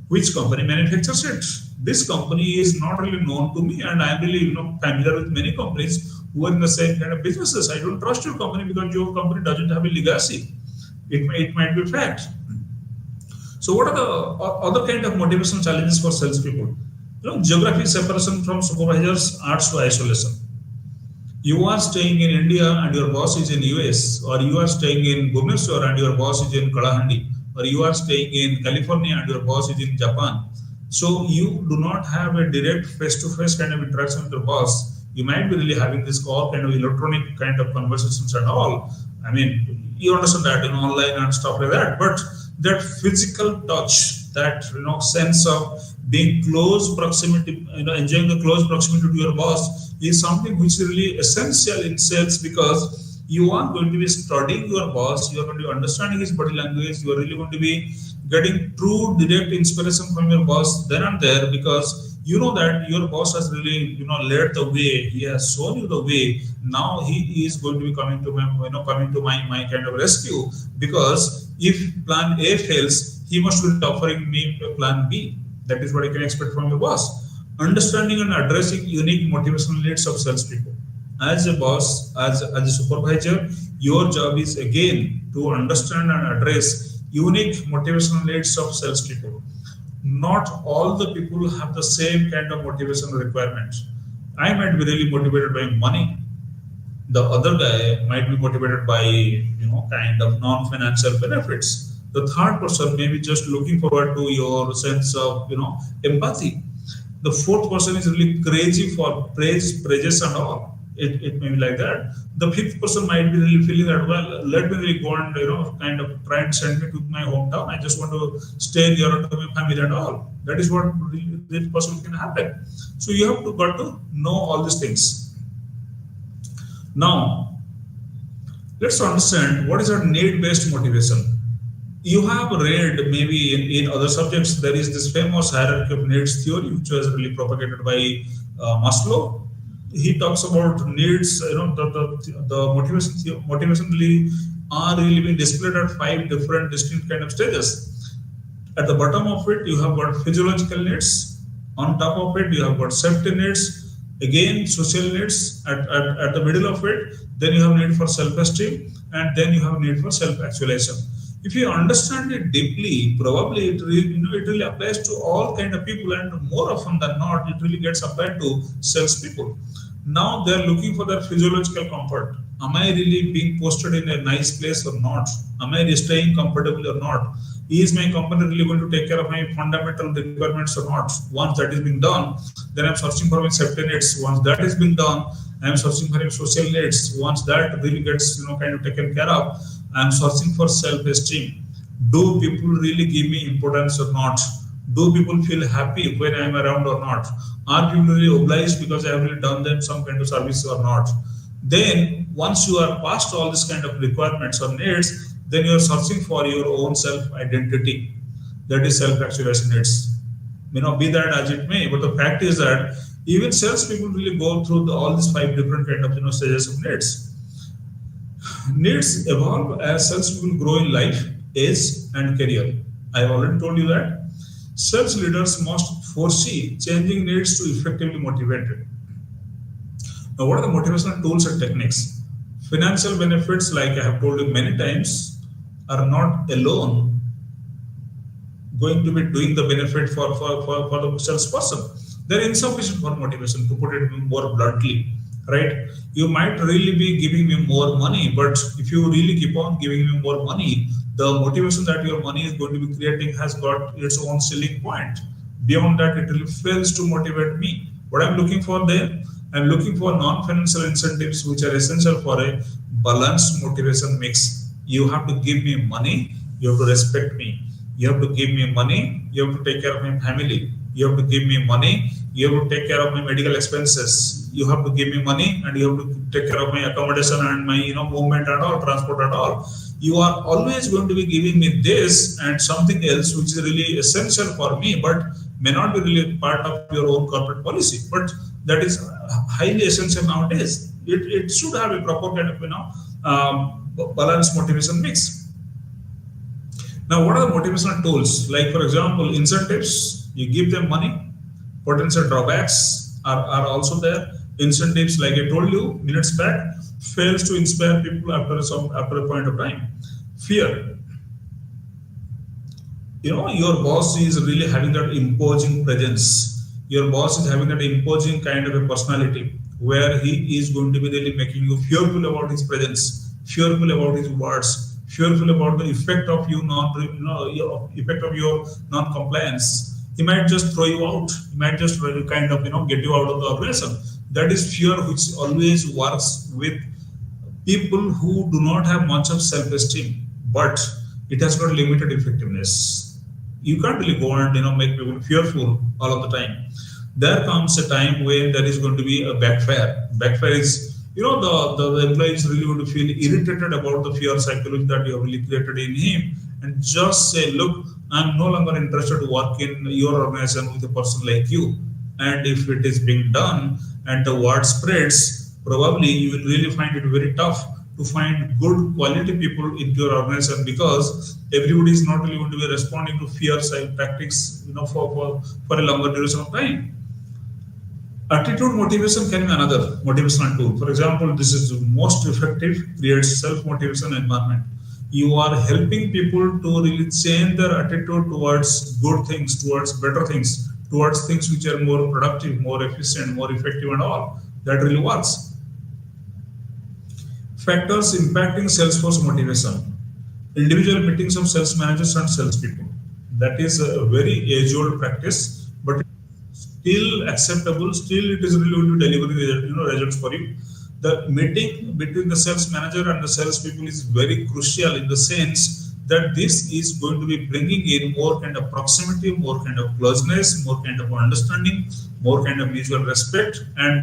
Which company manufactures it? This company is not really known to me, and I'm really familiar with many companies who are in the same kind of businesses. I don't trust your company because your company doesn't have a legacy. It might be a fact. So what are the other kind of motivational challenges for salespeople? Geography separation from supervisors adds to isolation. You are staying in India and your boss is in US, or you are staying in Bhubaneswar and your boss is in Kalahandi, or you are staying in California and your boss is in Japan. So you do not have a direct face-to-face kind of interaction with your boss. You might be really having this all kind of electronic kind of conversations and all. I mean, you understand that in online and stuff like that, but that physical touch, that sense of being close proximity, enjoying the close proximity to your boss is something which is really essential in sales, because you are going to be studying your boss, you are going to be understanding his body language, you are really going to be getting true direct inspiration from your boss then and there, because you know that your boss has really led the way, he has shown you the way. Now he is going to be coming to my kind of rescue, because if plan A fails, he must be offering me a plan B. That is what I can expect from your boss. Understanding and addressing unique motivational needs of salespeople. As a boss, as a supervisor, your job is again to understand and address unique motivational needs of salespeople. Not all the people have the same kind of motivational requirements. I might be really motivated by money. The other guy might be motivated by kind of non-financial benefits. The third person may be just looking forward to your sense of empathy. The fourth person is really crazy for praises and all. It may be like that. The fifth person might be really feeling that, well, let me really go and kind of try and send me to my hometown. I just want to stay near to my family and all. That is what really this person can happen. So you have got to know all these things. Now, let's understand what is our need-based motivation. You have read maybe in other subjects, there is this famous hierarchy of needs theory, which was really propagated by Maslow. He talks about needs, the motivation really are really being displayed at 5 different distinct kind of stages. At the bottom of it, you have got physiological needs. On top of it, you have got safety needs. Again, social needs. At the middle of it, then you have need for self-esteem, and then you have need for self-actualization. If you understand it deeply, probably it really applies to all kind of people, and more often than not, it really gets applied to salespeople. Now they're looking for their physiological comfort. Am I really being posted in a nice place or not? Am I staying comfortably or not? Is my company really going to take care of my fundamental requirements or not? Once that is being done, then I'm searching for my safety needs. Once that is being done, I'm searching for my social needs. Once that really gets kind of taken care of, I'm searching for self-esteem. Do people really give me importance or not? Do people feel happy when I'm around or not? Are people really obliged because I have really done them some kind of service or not? Then once you are past all this kind of requirements or needs, then you are searching for your own self-identity. That is self-actualization needs. Be that as it may, but the fact is that even salespeople really go through all these 5 different kind of stages of needs. Needs evolve as salespeople grow in life, age, and career. I have already told you that. Sales leaders must foresee changing needs to effectively motivate it. Now, what are the motivational tools and techniques? Financial benefits, like I have told you many times, are not alone going to be doing the benefit for the salesperson. They're insufficient for motivation, to put it more bluntly, right? You might really be giving me more money, but if you really keep on giving me more money, the motivation that your money is going to be creating has got its own ceiling point. Beyond that, it really fails to motivate me. What I'm looking for there, I'm looking for non-financial incentives which are essential for a balanced motivation mix. You have to give me money, you have to respect me. You have to give me money, you have to take care of my family. You have to give me money, you have to take care of my medical expenses. You have to give me money and you have to take care of my accommodation and my movement and all, transport and all. You are always going to be giving me this and something else which is really essential for me, but may not be really part of your own corporate policy. But that is highly essential nowadays. It should have a proper kind of balanced motivation mix. Now, what are the motivational tools? Like, for example, incentives, you give them money. Potential drawbacks are also there. Incentives, like I told you minutes back, fails to inspire people after a point of time. Fear. Your boss is really having that imposing presence. Your boss is having that imposing kind of a personality where he is going to be really making you fearful about his presence, fearful about his words, fearful about the effect of effect of your non-compliance. He might just throw you out. He might just kind of get you out of the organization. That is fear, which always works with people who do not have much of self-esteem, but it has got limited effectiveness. You can't really go and make people fearful all of the time. There comes a time when there is going to be a backfire. Backfire is the employee is really going to feel irritated about the fear psychology that you have really created in him, and just say, look, I'm no longer interested to work in your organization with a person like you. And if it is being done and the word spreads, probably you will really find it very tough to find good quality people into your organization, because everybody is not really going to be responding to fear side tactics for a longer duration of time. Attitude motivation can be another motivational tool. For example, this is the most effective, creates self-motivation environment. You are helping people to really change their attitude towards good things, towards better things, towards things which are more productive, more efficient, more effective and all. That really works. Factors impacting Salesforce motivation. Individual meetings of sales managers and salespeople. That is a very age-old practice, but still acceptable. Still, it is really going to deliver results for you. The meeting between the sales manager and the salespeople is very crucial in the sense that this is going to be bringing in more kind of proximity, more kind of closeness, more kind of understanding, more kind of mutual respect, and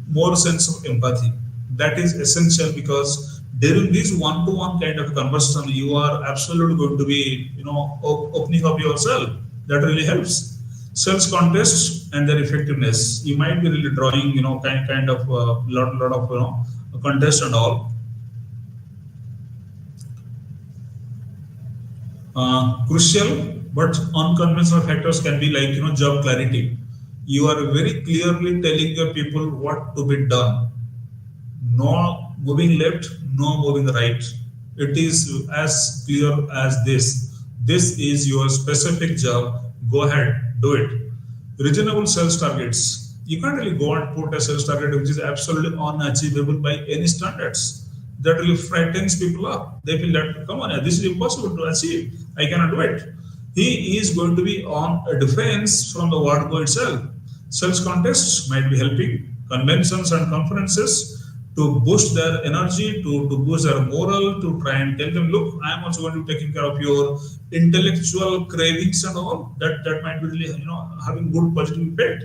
more sense of empathy. That is essential, because during this one-to-one kind of conversation, you are absolutely going to be, opening up yourself. That really helps. Sales contests and their effectiveness. You might be really drawing, kind of lot of contest and all. Crucial but unconventional factors can be like job clarity. You are very clearly telling your people what to be done. No moving left, no moving right. It is as clear as this. This is your specific job. Go ahead, do it. Reasonable sales targets. You can't really go and put a sales target which is absolutely unachievable by any standards. That really frightens people up. They feel that, come on, this is impossible to achieve. I cannot do it. He is going to be on a defense from the word go itself. Sales contests might be helping. Conventions and conferences to boost their energy, to boost their moral, to try and tell them, look, I am also going to be taking care of your intellectual cravings and all. That might be really, having good positive impact.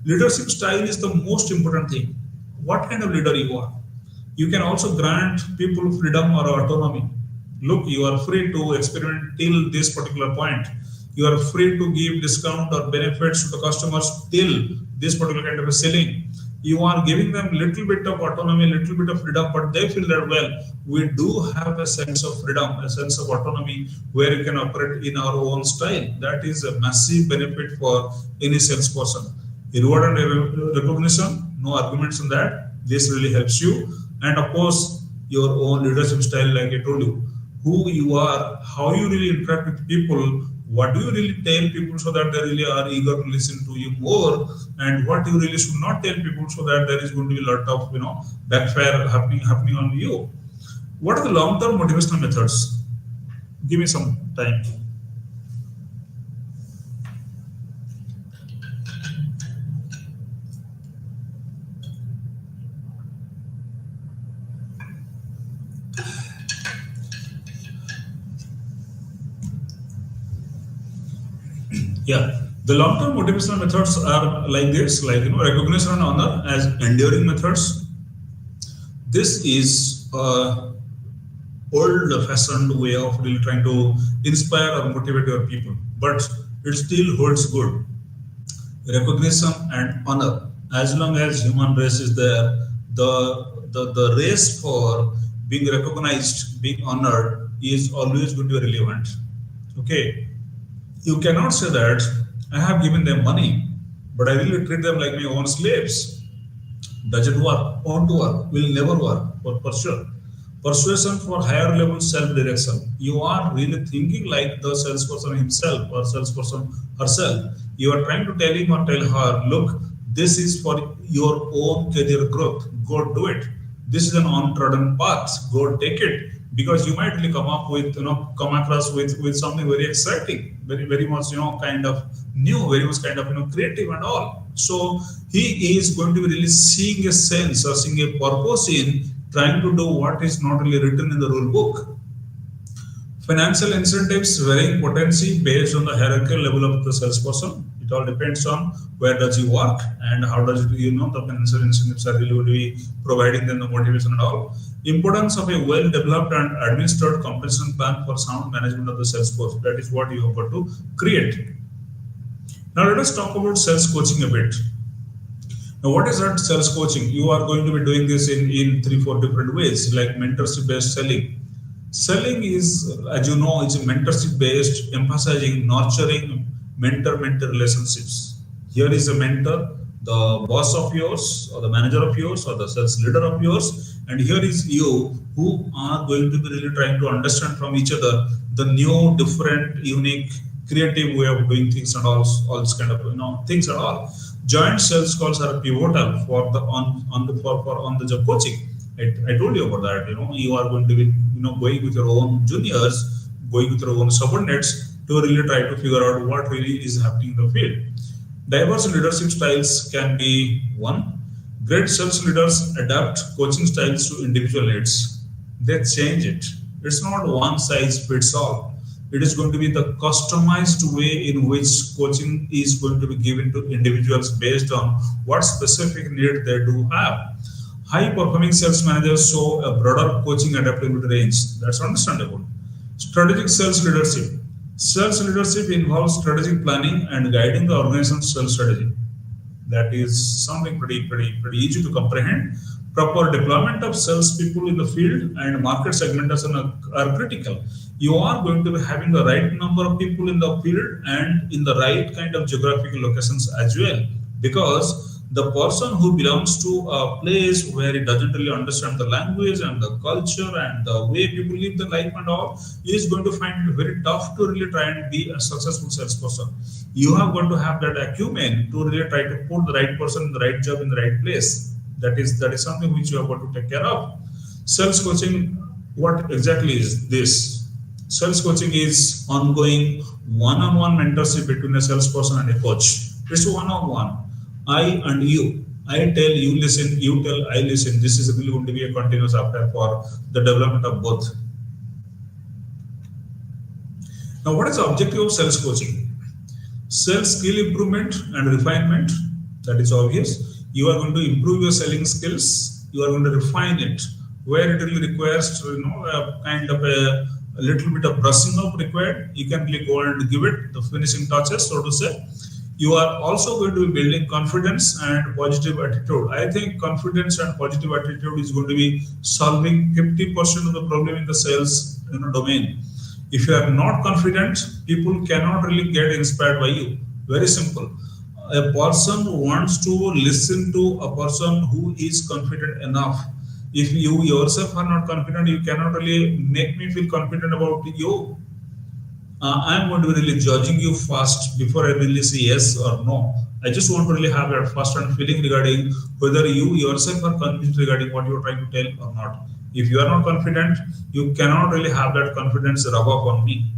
Leadership style is the most important thing. What kind of leader you are? You can also grant people freedom or autonomy. Look, you are free to experiment till this particular point. You are free to give discount or benefits to the customers till this particular kind of a ceiling. You are giving them little bit of autonomy, little bit of freedom, but they feel that, well, we do have a sense of freedom, a sense of autonomy where you can operate in our own style. That is a massive benefit for any salesperson. Reward and recognition, no arguments on that. This really helps you. And of course, your own leadership style, like I told you, who you are, how you really interact with people, What do you really tell people so that they really are eager to listen to you more, and what you really should not tell people so that there is going to be a lot of backfire happening on you. What are the long-term motivational methods? Give me some time. Yeah, the long-term motivational methods are like this, like recognition and honor as enduring methods. This is a old-fashioned way of really trying to inspire or motivate your people, but it still holds good. Recognition and honor. As long as human race is there, the race for being recognized, being honored is always going to be relevant. Okay, you cannot say that I have given them money, but I will treat them like my own slaves. Doesn't work. Won't work. Will never work for sure. Persuasion for higher level self-direction. You are really thinking like the salesperson himself or salesperson herself. You are trying to tell him or tell her, look, this is for your own career growth. Go do it. This is an untrodden path. Go take it. Because you might really come across with something very exciting, very much, kind of new, very much kind of, creative and all. So he is going to be really seeing a sense or seeing a purpose in trying to do what is not really written in the rule book. Financial incentives varying potency based on the hierarchical level of the salesperson. It all depends on where does he work and how does the financial incentives are really going to be providing them the motivation and all. Importance of a well-developed and administered compensation plan for sound management of the sales force. That is what you have got to create. Now let us talk about sales coaching a bit. Now, what is that sales coaching? You are going to be doing this in 3-4 different ways, like mentorship-based selling. Selling is, as you know, it's a mentorship-based, emphasizing nurturing mentor-mentor relationships. Here is a mentor, the boss of yours, or the manager of yours, or the sales leader of yours, and here is you who are going to be really trying to understand from each other the new, different, unique, creative way of doing things and all this kind of things and all. Joint sales calls are pivotal for the on the job coaching. I told you about that. You are going to be going with your own juniors, going with your own subordinates to really try to figure out what really is happening in the field. Diverse leadership styles can be one. Great sales leaders adapt coaching styles to individual needs. They change it. It's not one size fits all. It is going to be the customized way in which coaching is going to be given to individuals based on what specific need they do have. High performing sales managers show a broader coaching adaptability range. That's understandable. Strategic sales leadership. Sales leadership involves strategic planning and guiding the organization's sales strategy. That is something pretty easy to comprehend. Proper deployment of salespeople in the field and market segmentation are critical. You are going to be having the right number of people in the field and in the right kind of geographical locations as well, because the person who belongs to a place where he doesn't really understand the language and the culture and the way people live the life and all is going to find it very tough to really try and be a successful salesperson. You are going to have that acumen to really try to put the right person in the right job in the right place. That is something which you have got to take care of. Sales coaching, what exactly is this? Sales coaching is ongoing one-on-one mentorship between a salesperson and a coach. It's one-on-one. I and you. I tell you listen, you tell I listen. This is really going to be a continuous affair for the development of both. Now, what is the objective of sales coaching? Sales skill improvement and refinement. That is obvious. You are going to improve your selling skills. You are going to refine it where it really requires, a kind of a little bit of brushing up required. You can really go and give it the finishing touches, so to say. You are also going to be building confidence and positive attitude. I think confidence and positive attitude is going to be solving 50% of the problem in the sales domain. If you are not confident, people cannot really get inspired by you. Very simple. A person wants to listen to a person who is confident enough. If you yourself are not confident, you cannot really make me feel confident about you. I'm going to be really judging you first before I really say yes or no. I just want to really have that first hand feeling regarding whether you yourself are convinced regarding what you're trying to tell or not. If you are not confident, you cannot really have that confidence rub off on me.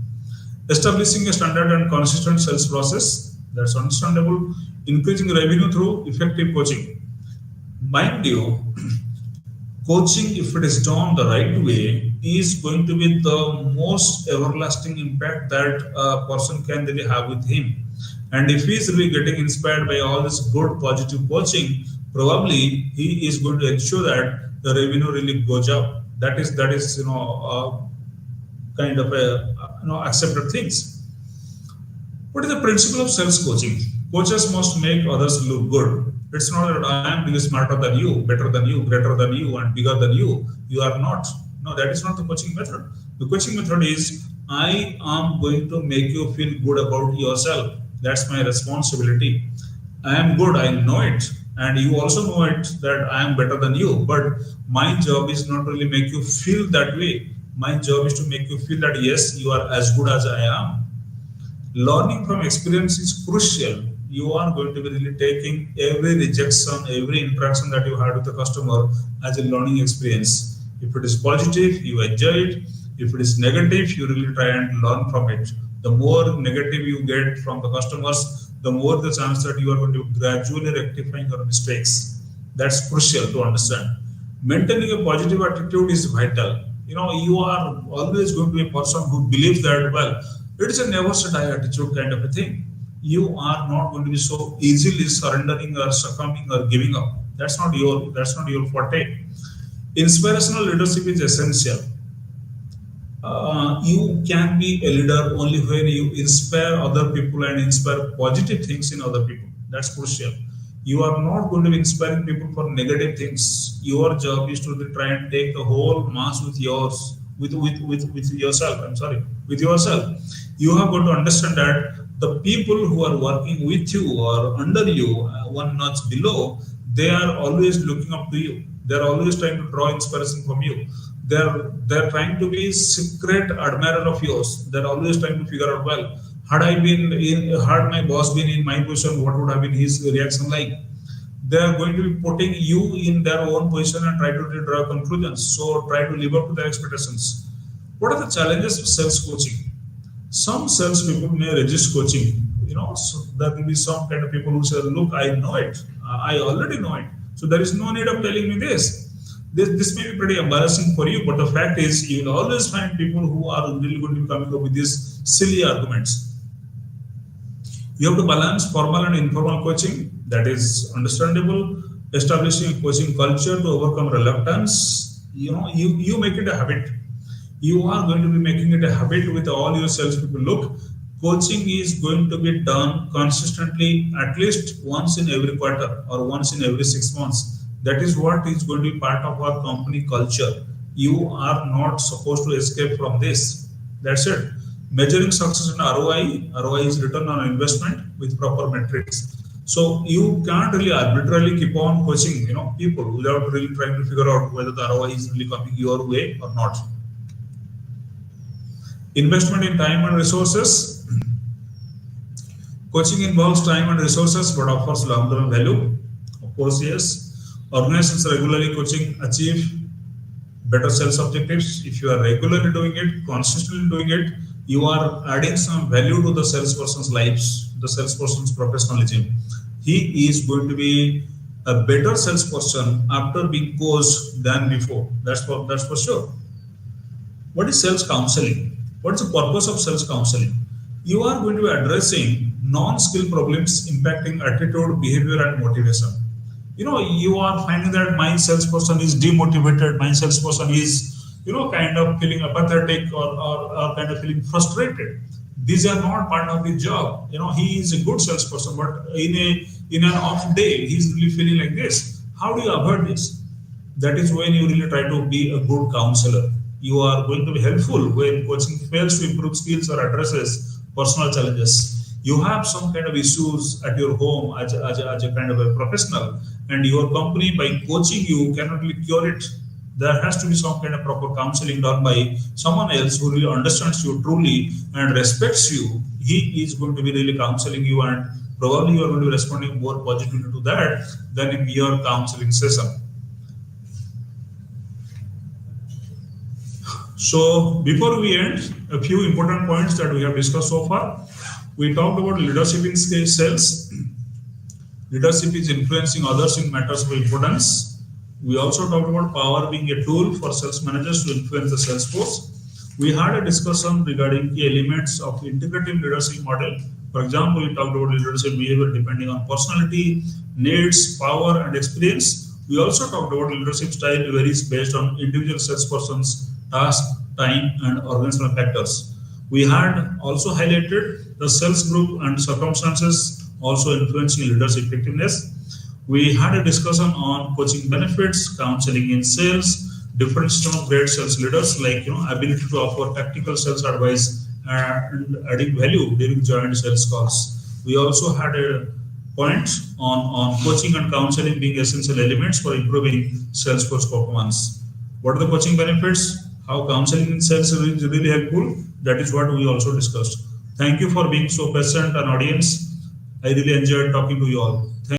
Establishing a standard and consistent sales process, that's understandable. Increasing revenue through effective coaching. Mind you, coaching, if it is done the right way, is going to be the most everlasting impact that a person can really have with him. And if he is really getting inspired by all this good positive coaching, probably he is going to ensure that the revenue really goes up. That is kind of a accepted things. What is the principle of sales coaching? Coaches must make others look good. It's not that I am being smarter than you, better than you, greater than you, and bigger than you. You are not. No, that is not the coaching method. The coaching method is I am going to make you feel good about yourself. That's my responsibility. I am good, I know it, and you also know it that I am better than you. But my job is not really make you feel that way. My job is to make you feel that yes, you are as good as I am. Learning from experience is crucial. You are going to be really taking every rejection, every interaction that you had with the customer as a learning experience. If it is positive, you enjoy it. If it is negative, you really try and learn from it. The more negative you get from the customers, the more the chance that you are going to gradually rectifying your mistakes. That's crucial to understand. Maintaining a positive attitude is vital. You are always going to be a person who believes that, well, it is a never say die attitude kind of a thing. You are not going to be so easily surrendering or succumbing or giving up. That's not your forte. Inspirational leadership is essential. You can be a leader only when you inspire other people and inspire positive things in other people. That's crucial. You are not going to be inspiring people for negative things. Your job is to try and take the whole mass with yours, with yourself. I'm sorry, with yourself. You have got to understand that the people who are working with you or under you, one notch below, they are always looking up to you. They're always trying to draw inspiration from you. They're trying to be secret admirer of yours. They're always trying to figure out, well, had my boss been in my position, what would have been his reaction like? They are going to be putting you in their own position and try to draw conclusions. So try to live up to their expectations. What are the challenges of sales coaching? Some sales people may resist coaching. So there will be some kind of people who say, look, I know it. I already know it. So there is no need of telling me this. This may be pretty embarrassing for you, but the fact is you will always find people who are really going to be coming up with these silly arguments. You have to balance formal and informal coaching. That is understandable. Establishing a coaching culture to overcome reluctance. You make it a habit. You are going to be making it a habit with all your salespeople. Look, coaching is going to be done consistently at least once in every quarter or once in every 6 months. That is what is going to be part of our company culture. You are not supposed to escape from this. That's it. Measuring success in ROI is return on investment with proper metrics. So you can't really arbitrarily keep on coaching, people without really trying to figure out whether the ROI is really coming your way or not. Investment in time and resources. Coaching involves time and resources but offers long-term value. Of course, yes. Organizations regularly coaching achieve better sales objectives. If you are regularly doing it, consistently doing it, you are adding some value to the salesperson's lives, the salesperson's professionalism. He is going to be a better salesperson after being coached than before. That's for sure. What is sales counseling? What is the purpose of sales counseling? You are going to be addressing non-skill problems impacting attitude, behavior, and motivation. You are finding that my salesperson is demotivated, my salesperson is, kind of feeling apathetic or kind of feeling frustrated. These are not part of his job. He is a good salesperson, but in an off day, he's really feeling like this. How do you avoid this? That is when you really try to be a good counselor. You are going to be helpful when coaching fails to improve skills or addresses personal challenges. You have some kind of issues at your home as a kind of a professional, and your company by coaching you cannot really cure it. there has to be some kind of proper counseling done by someone else who really understands you truly and respects you. He is going to be really counseling you, and probably you are going to be responding more positively to that than in your counseling session. So before we end, a few important points that we have discussed so far. We talked about leadership in sales. Leadership is influencing others in matters of importance. We also talked about power being a tool for sales managers to influence the sales force. We had a discussion regarding key elements of integrative leadership model. For example, we talked about leadership behavior depending on personality, needs, power, and experience. We also talked about leadership style varies based on individual salesperson's task, time, and organizational factors. We had also highlighted the sales group and circumstances also influencing leadership effectiveness. We had a discussion on coaching benefits, counseling in sales, different system of great sales leaders, like ability to offer tactical sales advice and adding value during joint sales calls. We also had a point on coaching and counseling being essential elements for improving Salesforce performance. What are the coaching benefits? How counseling in sales is really helpful? That is what we also discussed. Thank you for being so patient and audience. I really enjoyed talking to you all. Thank